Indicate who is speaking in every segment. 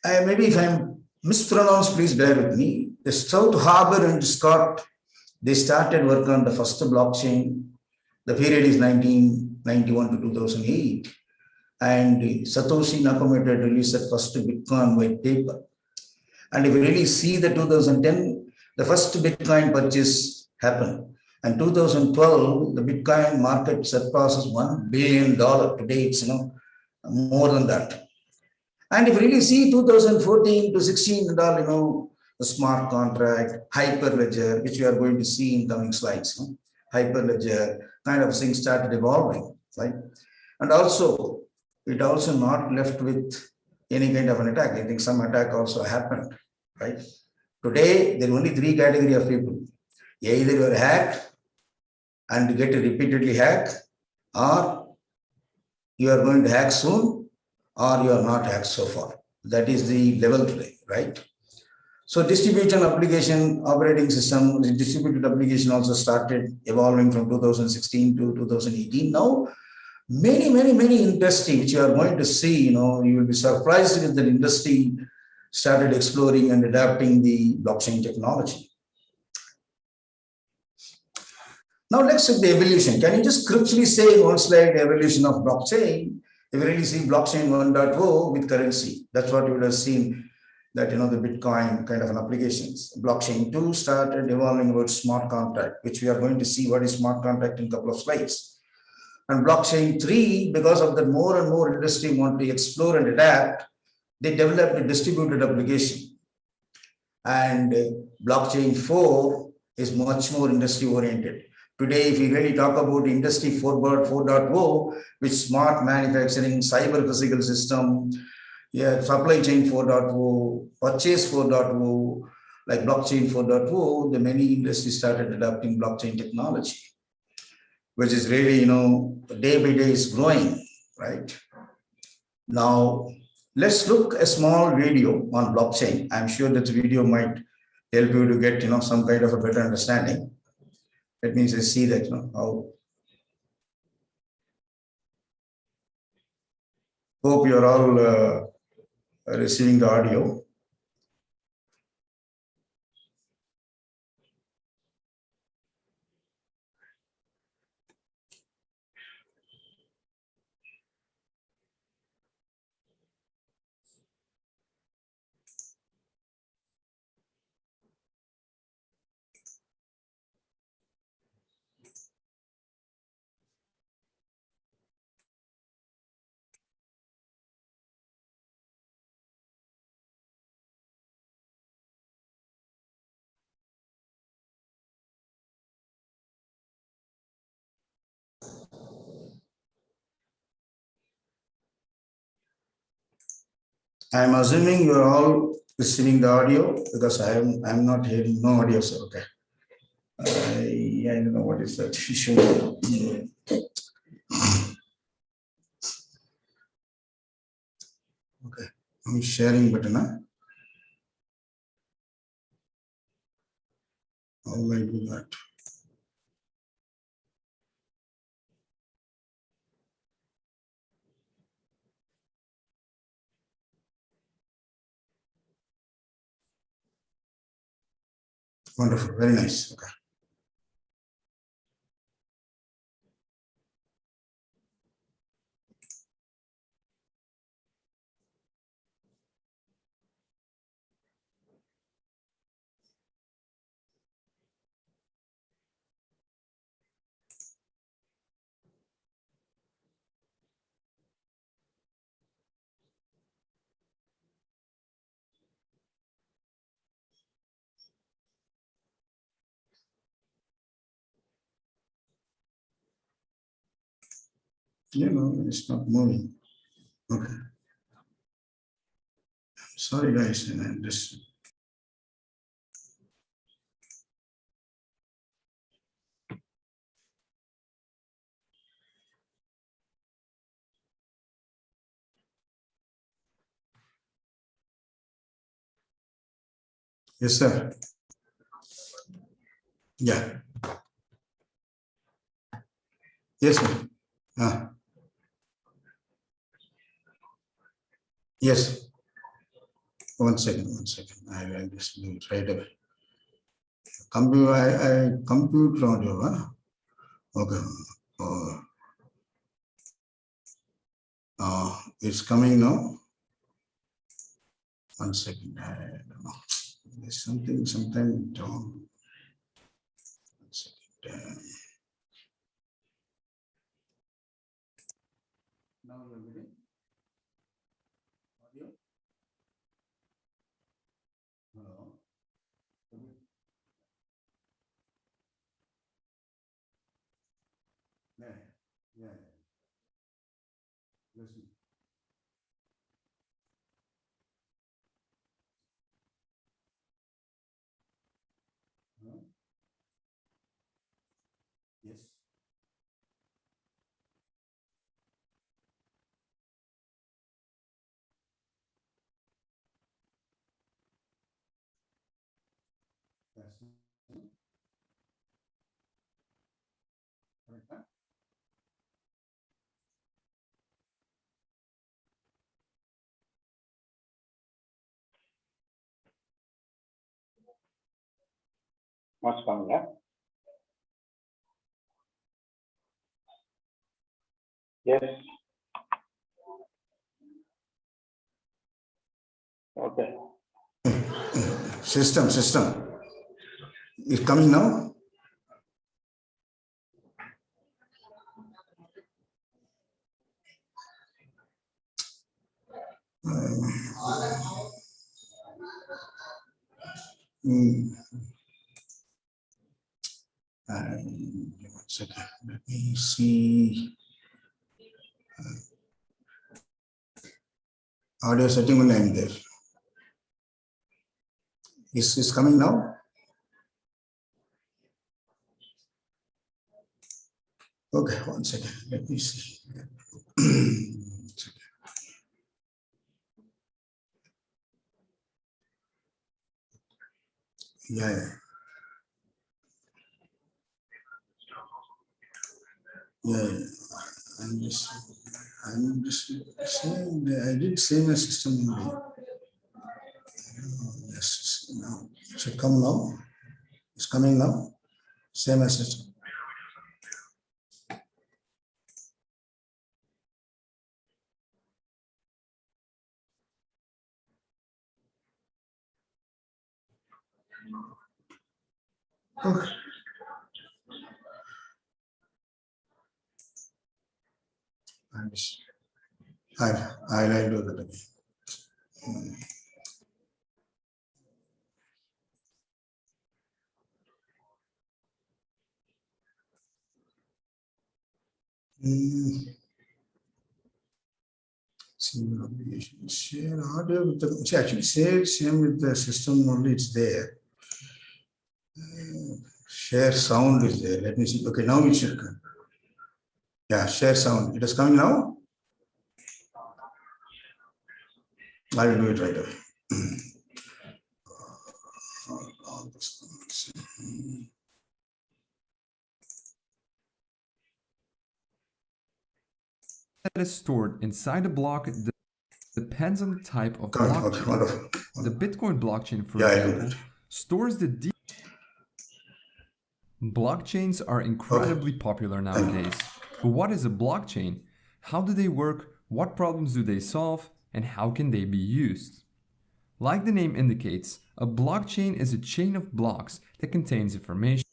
Speaker 1: Maybe if I'm mispronounced, please bear with me. The Stout Harbor and Scott, they started work on the first blockchain. The period is 1991 to 2008. And Satoshi Nakamoto released the first Bitcoin white paper. And if you really see the 2010, the first Bitcoin purchase happened. And 2012, the Bitcoin market surpasses $1 billion. Today, it's more than that. And if you really see 2014 to 16, the smart contract, hyperledger, which we are going to see in coming slides, hyperledger kind of things started evolving, right? And also, it also not left with any kind of an attack. I think some attack also happened, right? Today, there are only three categories of people. Either you are hacked and get repeatedly hacked, or you are going to hack soon, or you are not hacked so far. That is the level today, right? So distributed application operating system, the distributed application also started evolving from 2016 to 2018. Now, many industry which you are going to see, you will be surprised with the industry started exploring and adapting the blockchain technology. Now let's see the evolution. Can you just crisply say in one slide evolution of blockchain? If you really see blockchain 1.0 with currency, that's what you would have seen, that the Bitcoin kind of an applications. Blockchain 2 started evolving about smart contract, which we are going to see what is smart contract in a couple of slides. And blockchain 3, because of that, more and more industry want to explore and adapt, they developed a distributed application. And blockchain 4 is much more industry oriented. Today, if we really talk about Industry 4.0, which smart manufacturing, cyber physical system, supply chain 4.0, purchase 4.0, like blockchain 4.0, the many industries started adopting blockchain technology, which is really, day by day is growing, right? Now, let's look a small video on blockchain. I'm sure that video might help you to get, some kind of a better understanding. Let me just see that, how. Hope you're all receiving the audio. I'm assuming you're all receiving the audio because I'm not hearing no audio, sir. Okay. I don't know what is that issue. Okay, I'm sharing button. How will I do that? Wonderful, very nice. Okay. It's not moving. Okay. Sorry, guys, and I'm just. Yes, sir. Yeah. Yes, sir. Yes. One second. I'll just do it right away. Compute audio. Huh? Okay. It's coming now. One second. I don't know. There's something sometime wrong. One second. Now you're getting audio. Hello. Yeah. Listen. Huh? Yes. Yes. Correct, huh?
Speaker 2: What's coming up? Yes. Okay.
Speaker 1: System. Is coming now? One second. Let me see. Audio setting only I'm there. Is coming now? Okay, one second. Let me see. Yeah. I'm just saying that I did save my system only. Yes, now it should come now. It's coming now. Same as system. Okay. I'll do that again. Single obligation. Share audio with the actually same with the system only, it's there. Share sound is there. Let me see. Okay, now it should come. Yeah, share sound. It is coming now. I will do it right away.
Speaker 3: That is stored inside a block depends on the type of blockchain.
Speaker 1: Okay, wonderful.
Speaker 3: The Bitcoin blockchain, for example, stores the blockchains are incredibly popular nowadays. But what is a blockchain? How do they work? What problems do they solve? And how can they be used? Like the name indicates, a blockchain is a chain of blocks that contains information.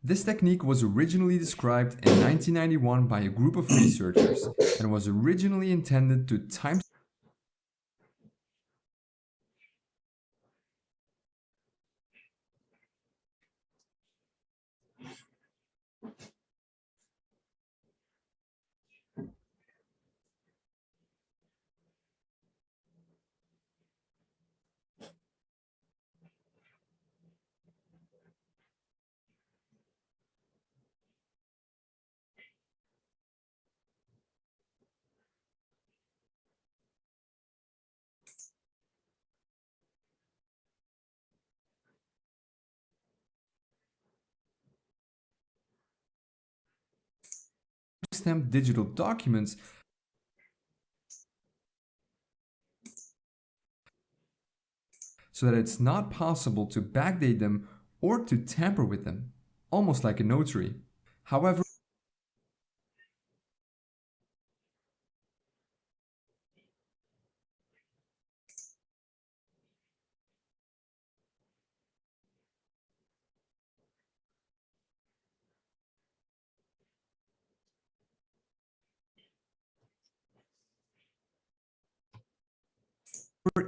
Speaker 3: This technique was originally described in 1991 by a group of researchers and was originally intended to time timestamped digital documents so that it's not possible to backdate them or to tamper with them, almost like a notary. However,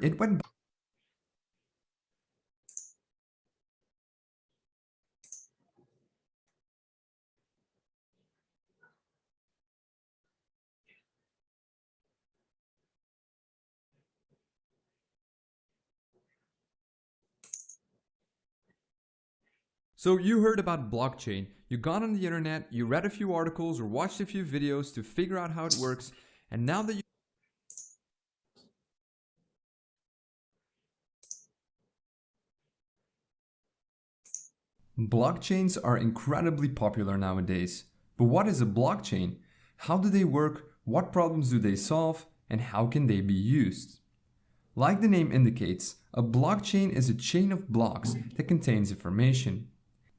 Speaker 3: it went So you heard about blockchain, you got on the internet, you read a few articles or watched a few videos to figure out how it works, and now that you Blockchains are incredibly popular nowadays. But what is a blockchain? How do they work? What problems do they solve? And how can they be used? Like the name indicates, a blockchain is a chain of blocks that contains information.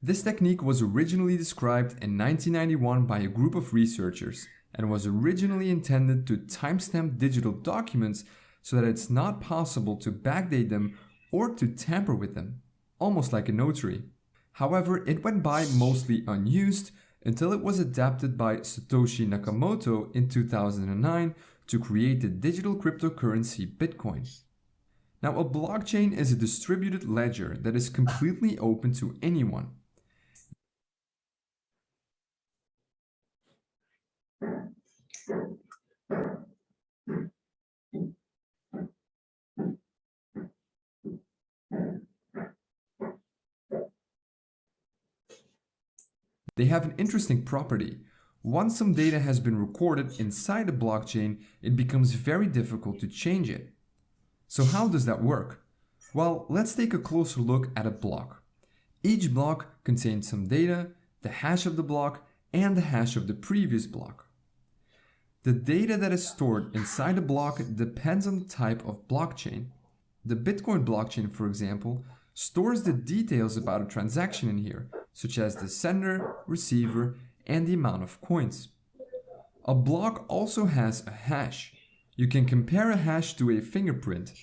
Speaker 3: This technique was originally described in 1991 by a group of researchers and was originally intended to timestamp digital documents so that it's not possible to backdate them or to tamper with them, almost like a notary. However, it went by mostly unused until it was adapted by Satoshi Nakamoto in 2009 to create the digital cryptocurrency Bitcoin. Now, a blockchain is a distributed ledger that is completely open to anyone. They have an interesting property. Once some data has been recorded inside a blockchain, it becomes very difficult to change it. So how does that work? Well, let's take a closer look at a block. Each block contains some data, the hash of the block, and the hash of the previous block. The data that is stored inside a block depends on the type of blockchain. The Bitcoin blockchain, for example, stores the details about a transaction in here, such as the sender, receiver, and the amount of coins. A block also has a hash. You can compare a hash to a fingerprint.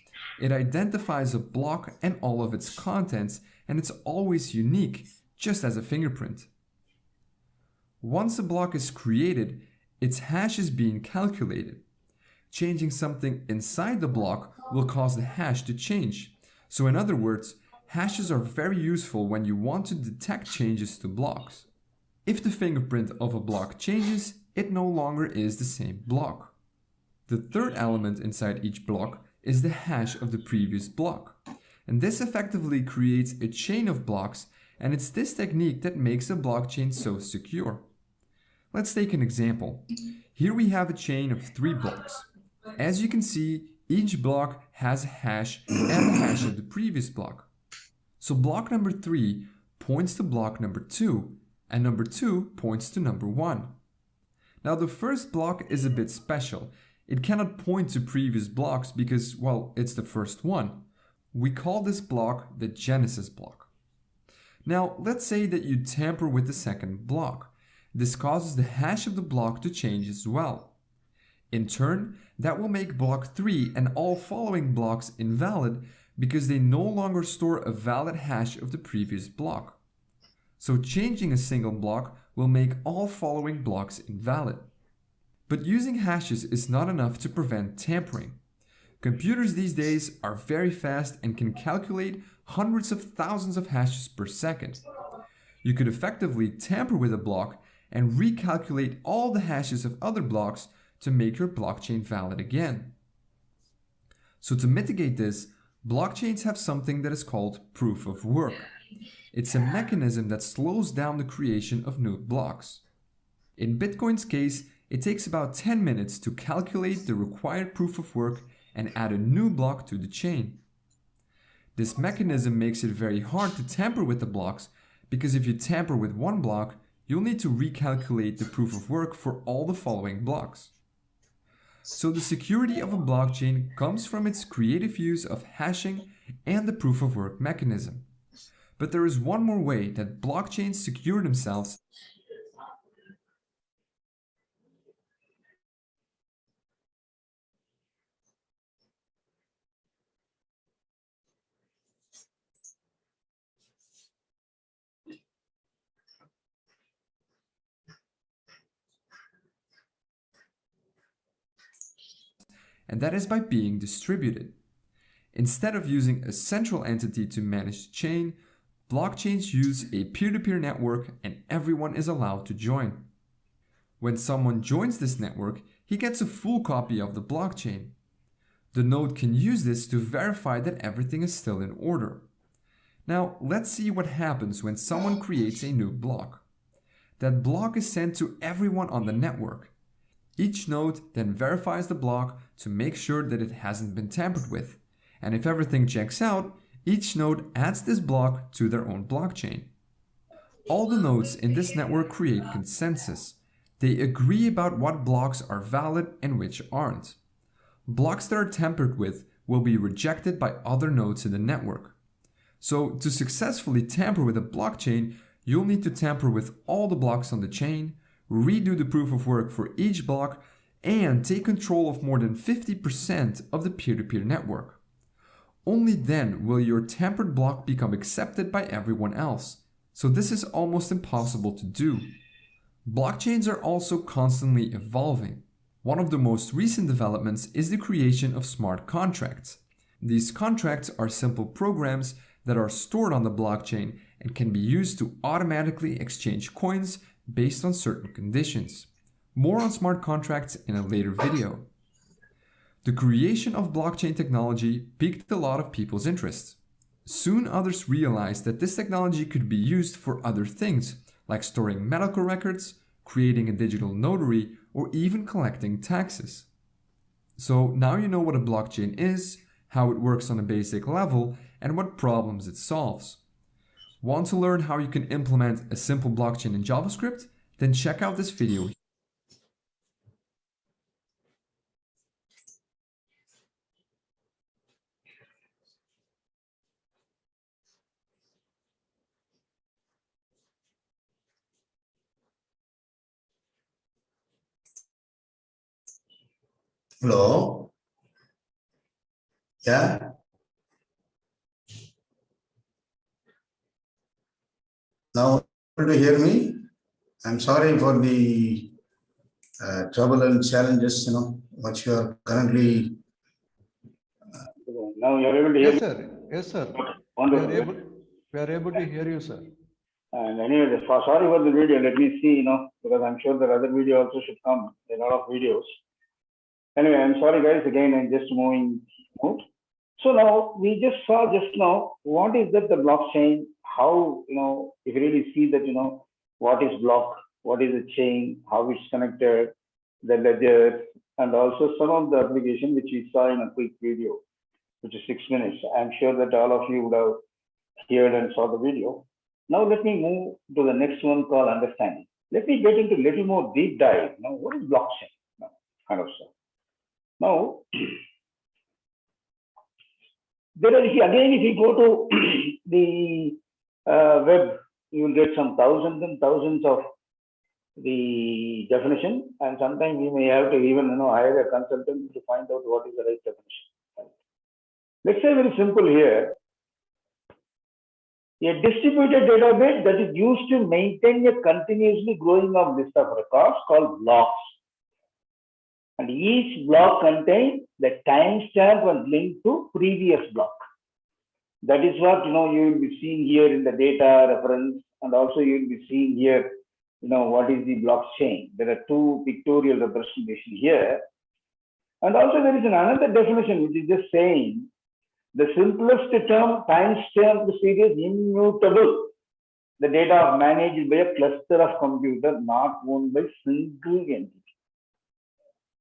Speaker 3: It identifies a block and all of its contents, and it's always unique, just as a fingerprint. Once a block is created, its hash is being calculated. Changing something inside the block will cause the hash to change. So in other words, hashes are very useful when you want to detect changes to blocks. If the fingerprint of a block changes, it no longer is the same block. The third element inside each block is the hash of the previous block. And this effectively creates a chain of blocks, and it's this technique that makes a blockchain so secure. Let's take an example. Here we have a chain of 3 blocks. As you can see, each block has a hash and the hash of the previous block. So block number 3 points to block number 2, and number 2 points to number 1. Now the first block is a bit special. It cannot point to previous blocks because, well, it's the first one. We call this block the genesis block. Now let's say that you tamper with the second block. This causes the hash of the block to change as well. In turn, that will make block 3 and all following blocks invalid because they no longer store a valid hash of the previous block. So changing a single block will make all following blocks invalid. But using hashes is not enough to prevent tampering. Computers these days are very fast and can calculate hundreds of thousands of hashes per second. You could effectively tamper with a block and recalculate all the hashes of other blocks to make your blockchain valid again. So to mitigate this, blockchains have something that is called proof of work. It's a mechanism that slows down the creation of new blocks. In Bitcoin's case, it takes about 10 minutes to calculate the required proof of work and add a new block to the chain. This mechanism makes it very hard to tamper with the blocks because if you tamper with one block, you'll need to recalculate the proof of work for all the following blocks. So the security of a blockchain comes from its creative use of hashing and the proof of work mechanism. But there is one more way that blockchains secure themselves, and that is by being distributed. Instead of using a central entity to manage the chain, blockchains use a peer-to-peer network and everyone is allowed to join. When someone joins this network, he gets a full copy of the blockchain. The node can use this to verify that everything is still in order. Now, let's see what happens when someone creates a new block. That block is sent to everyone on the network. Each node then verifies the block to make sure that it hasn't been tampered with. And if everything checks out, each node adds this block to their own blockchain. All the nodes in this network create consensus. They agree about what blocks are valid and which aren't. Blocks that are tampered with will be rejected by other nodes in the network. So to successfully tamper with a blockchain, you'll need to tamper with all the blocks on the chain, redo the proof of work for each block, and take control of more than 50% of the peer-to-peer network. Only then will your tampered block become accepted by everyone else. So this is almost impossible to do. Blockchains are also constantly evolving. One of the most recent developments is the creation of smart contracts. These contracts are simple programs that are stored on the blockchain and can be used to automatically exchange coins based on certain conditions. More on smart contracts in a later video. The creation of blockchain technology piqued a lot of people's interest. Soon others realized that this technology could be used for other things, like storing medical records, creating a digital notary, or even collecting taxes. So now you know what a blockchain is, how it works on a basic level, and what problems it solves. Want to learn how you can implement a simple blockchain in JavaScript? Then check out this video.
Speaker 1: Hello? Yeah? Now, able to hear me? I'm sorry for the trouble and challenges, what you are currently.
Speaker 2: Now you're able to hear
Speaker 4: Yes,
Speaker 2: me?
Speaker 4: sir. Yes, sir.
Speaker 2: Wonderful.
Speaker 4: We are able to hear you, sir.
Speaker 2: And anyway, sorry for the video. Let me see, because I'm sure that other video also should come. There are a lot of videos. Anyway, I'm sorry, guys. Again, I'm just moving. So now we just saw just now what is that the blockchain? How if you really see that what is block, what is a chain, how it's connected, the ledger, and also some of the application which we saw in a quick video, which is 6 minutes. I'm sure that all of you would have heard and saw the video. Now let me move to the next one called understanding. Let me get into a little more deep dive. Now, what is blockchain? Kind of stuff. Now, there are, again, if you go to the web, you will get some thousands and thousands of the definition, and sometimes you may have to even hire a consultant to find out what is the right definition. Right? Let's say very simple here. A distributed database that is used to maintain a continuously growing of list of records called blocks. And each block contains the timestamp and link to previous block. That is what you will be seeing here in the data reference, and also you will be seeing here, what is the blockchain. There are two pictorial representations here. And also there is another definition which is just saying the simplest term, timestamp series immutable. The data managed by a cluster of computers not owned by single entity.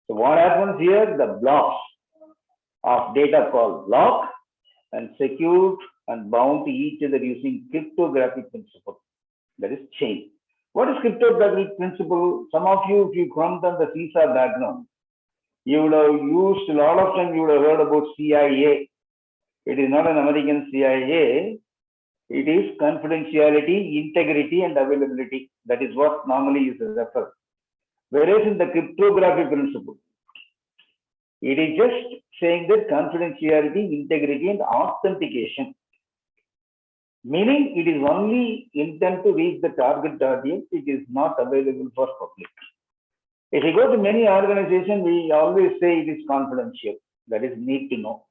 Speaker 2: So what happens here? The blocks of data called block and secured and bound to each other using cryptographic principle. That is chain. What is cryptographic principle? Some of you, if you come from the CISA background, you would have used a lot of time, you would have heard about CIA. It is not an American CIA. It is confidentiality, integrity, and availability. That is what normally is referred. Whereas in the cryptographic principle, it is just saying that confidentiality, integrity, and authentication. Meaning it is only intent to reach the target audience. It is not available for public. If you go to many organizations, we always say it is confidential. That is need to know.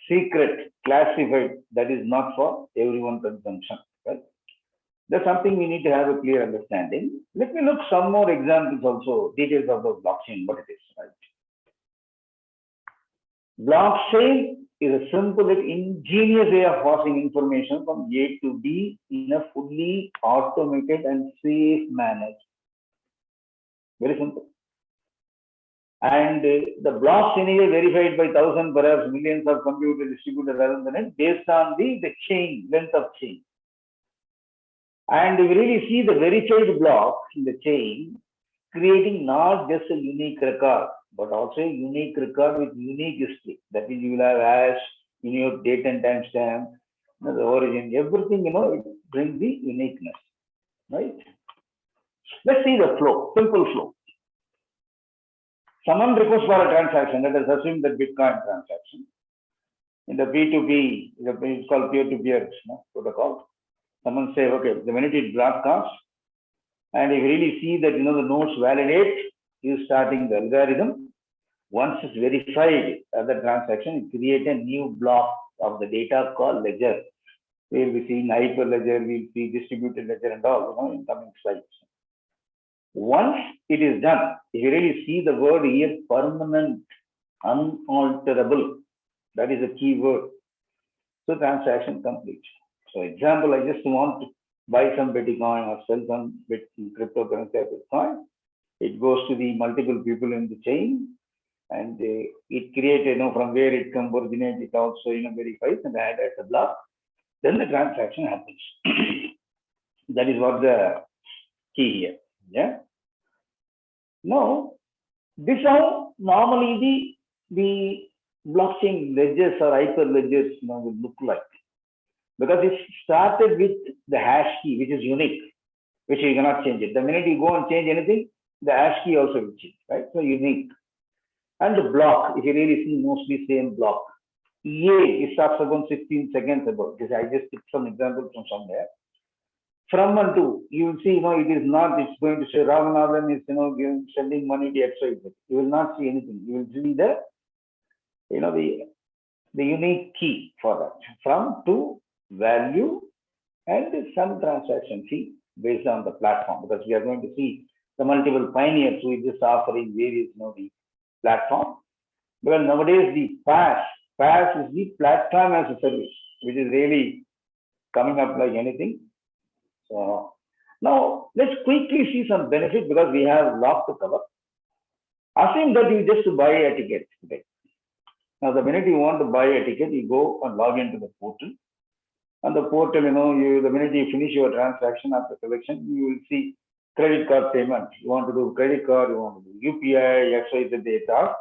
Speaker 2: Secret, classified, that is not for everyone's consumption. Right? That's something we need to have a clear understanding. Let me look some more examples also, details of the blockchain, what it is. Right? Blockchain is a simple and ingenious way of passing information from A to B in a fully automated and safe manner. Very simple. And the blocks anyway verified by thousands, perhaps millions of computers distributed around the net based on the chain, length of chain. And we really see the verified block in the chain creating not just a unique record, but also a unique record with unique history. That is, you will have hash, your date and timestamp, the origin, everything, it brings the uniqueness, right? Let's see the flow, simple flow. Someone requests for a transaction, let us assume that Bitcoin transaction. In the P2P, it's called peer-to-peer protocol. Someone say, okay, the minute it broadcasts, and if you really see that, the nodes validate, you starting the algorithm. Once it's verified the transaction, it create a new block of the data called ledger. We'll be seeing hyperledger, we'll see distributed ledger and all, in coming slides. Once it is done, if you really see the word here, permanent, unalterable, that is a key word. So transaction complete. So example, I just want to buy some Bitcoin or sell some cryptocurrency Bitcoin. It goes to the multiple people in the chain, and it created, from where it can originate, it also, verifies and add as a block. Then the transaction happens. That is what the key here. Yeah. Now, this is how normally the blockchain ledgers or hyper ledgers, will look like. Because it started with the hash key, which is unique, which you cannot change it. The minute you go and change anything, the hash key also will change, right? So unique. And the block, if you really see, mostly same block. EA, it starts about 16 seconds ago. Because I just took some examples from somewhere. From and to, you will see, it is not, it's going to say Ramanathan is, sending money to XYZ. You will not see anything. You will see the unique key for that. From to value and some transaction fee based on the platform, because we are going to see the multiple pioneers who is just offering various, the platform. Because nowadays the PaaS is the platform as a service, which is really coming up like anything. So now let's quickly see some benefits, because we have a lot to cover. Assume that you just buy a ticket today. Now the minute you want to buy a ticket, you go and log into the portal. On the portal, the minute you finish your transaction after selection, you will see credit card payment. You want to do credit card, you want to do UPI, XYZ data.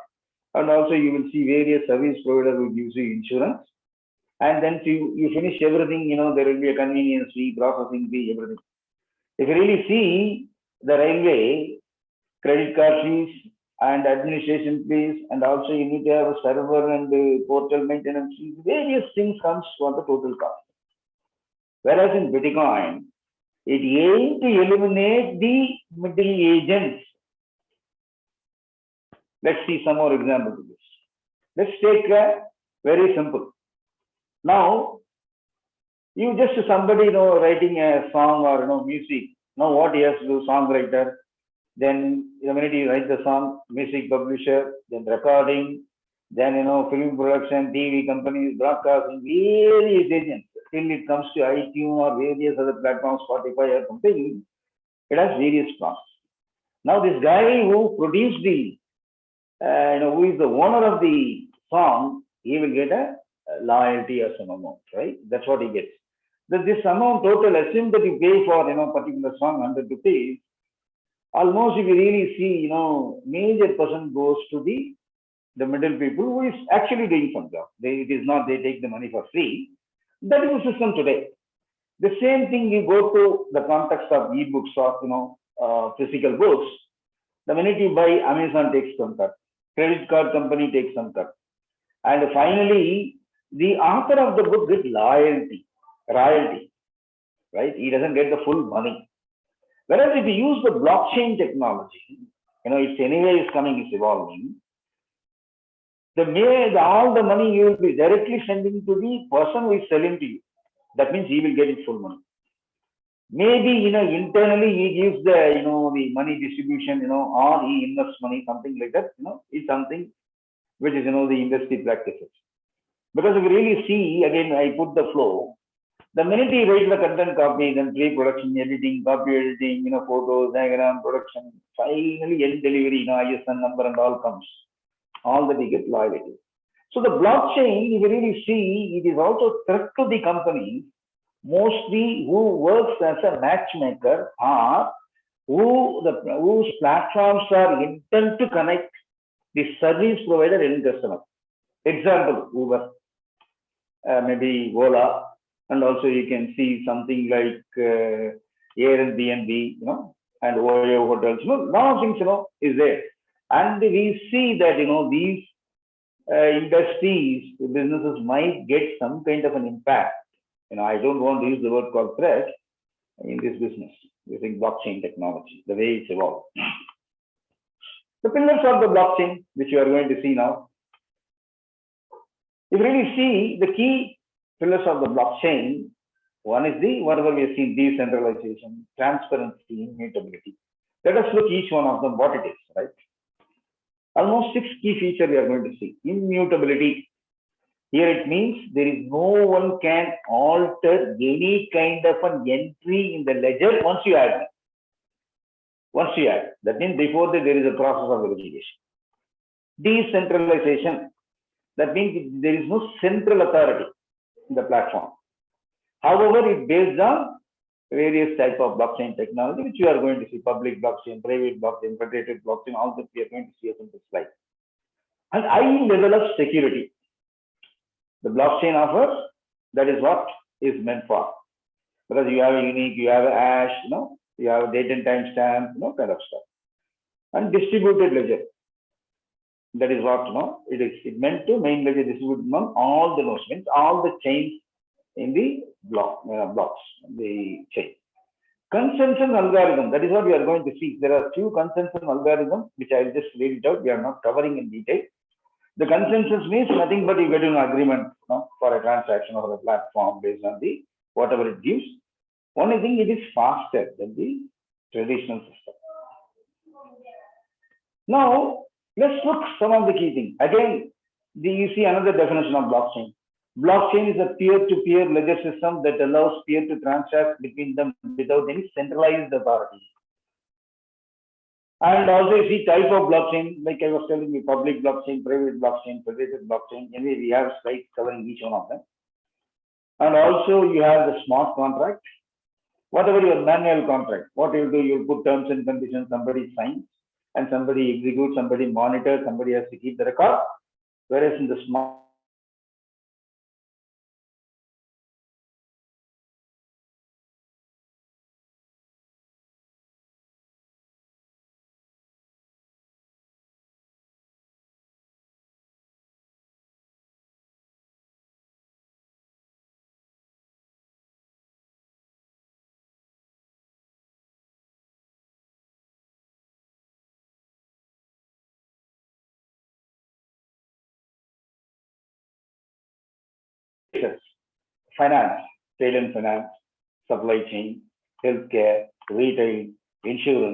Speaker 2: And also you will see various service providers who gives you insurance. And then you finish everything, there will be a convenience fee, processing fee, everything. If you really see the railway, credit card fees and administration fees, and also you need to have a server and portal maintenance fees, various things comes for the total cost. Whereas in Bitcoin, it aims to eliminate the middle agents. Let's see some more examples of this. Let's take a very simple. Now, you just somebody, writing a song or, music. Now what he has to do, songwriter. Then the minute you write the song, music publisher, then recording, then, film production, TV companies, broadcasting, various agents. Till it comes to iTunes or various other platforms, Spotify or something, it has various costs. Now this guy who produced the, who is the owner of the song, he will get a loyalty or some amount, right? That's what he gets. that this amount total, assume that you pay for, particular song 100 rupees, almost if you really see, major percent goes to the middle people who is actually doing some job. It is not they take the money for free. That is the system today. The same thing you go to the context of e-books or physical books. The minute you buy, Amazon takes some cut, credit card company takes some cut, and finally the author of the book gets royalty, right? He doesn't get the full money. Whereas if you use the blockchain technology, it's anyway is coming, it's evolving. All the money you will be directly sending to the person who is selling to you. That means he will get his full money. Maybe internally he gives the money distribution, or he invests money, something like that. Is something which is the industry practices. Because if you really see, again, I put the flow. The minute he writes the content copy, then pre-production, editing, copy editing, photos, diagram, production, finally end delivery, ISN number and all comes. All that he gets loyalty. So the blockchain, if you really see, it is also threat to the company, mostly who works as a matchmaker or whose platforms are intent to connect the service provider and customer. Example, Uber, maybe Ola, and also you can see something like Airbnb, and OYO hotels. Lot of things, is there. And we see that, these industries, businesses might get some kind of an impact. I don't want to use the word called threat in this business using blockchain technology, the way it's evolved. The pillars of the blockchain, which you are going to see now. If you really see the key pillars of the blockchain, one is whatever we have seen, decentralization, transparency, immutability. Let us look each one of them, what it is, right? Almost 6 key features we are going to see. Immutability. Here it means there is no one can alter any kind of an entry in the ledger once you add it. That means before that there is a process of verification. Decentralization. That means there is no central authority in the platform. However, it's based on various types of blockchain technology, which you are going to see: public blockchain, private blockchain, federated blockchain, all that we are going to see in this slide. And high level of security. The blockchain offers, that is what is meant for. Because you have a unique, you have a hash, you have a date and time stamp, kind of stuff. And distributed ledger. That is what, it is meant to main ledger distribute among all the nodes, means all the chains in the blocks, the chain. Consensus algorithm, that is what we are going to see. There are 2 consensus algorithms, which I will just read it out. We are not covering in detail. The consensus means nothing but you get an agreement for a transaction or a platform based on whatever it gives. Only thing, it is faster than the traditional system. Now, let's look some of the key things. Again, you see another definition of blockchain. Blockchain is a peer-to-peer ledger system that allows peer to transact between them without any centralized authority. And also you see type of blockchain, like I was telling you, public blockchain, private blockchain, federated blockchain. Anyway, we have slides covering each one of them. And also you have the smart contract. Whatever your manual contract, what you'll do, you'll put terms and conditions, somebody signs, and somebody executes, somebody monitors, somebody has to keep the record. Whereas in the smart finance, trade and finance, supply chain, healthcare, retail, insurance,